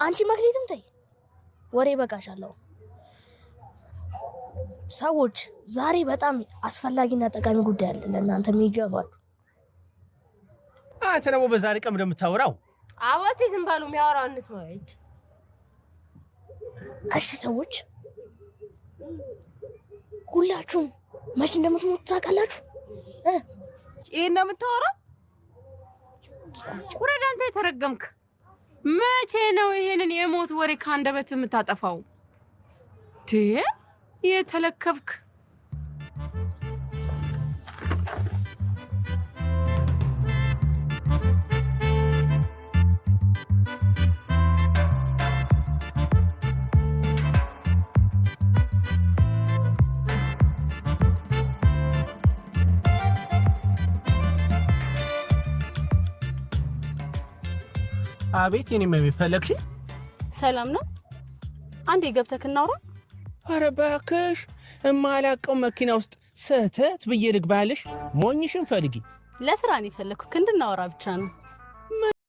አንቺ መክሊትም ተይ ወሬ በቃሻለሁ። ሰዎች ዛሬ በጣም አስፈላጊና ጠቃሚ ጉዳይ አለ ለእናንተ የሚገባችሁ። አንተ ደግሞ በዛሬ ቀን እንደምታወራው አዋስቲ ዝም ባሉ የሚያወራው እንስማው። እሺ ሰዎች ሁላችሁም መቼ እንደምትሞቱ ታውቃላችሁ? ይሄን ነው የምታወራው? ወረዳ አንተ የተረገምክ መቼ ነው ይሄንን የሞት ወሬ ካንደበት የምታጠፋው? የተለከብክ አቤት የኔ መቤት ፈለግሽ? ሰላም ነው? አንዴ ገብተክ እናውራ። ኧረ እባክሽ እማላቀው መኪና ውስጥ ሰተት ብዬ ልግባልሽ። ሞኝሽን ፈልጊ። ለስራ ነው የፈለኩክ እንድናወራ ብቻ ነው።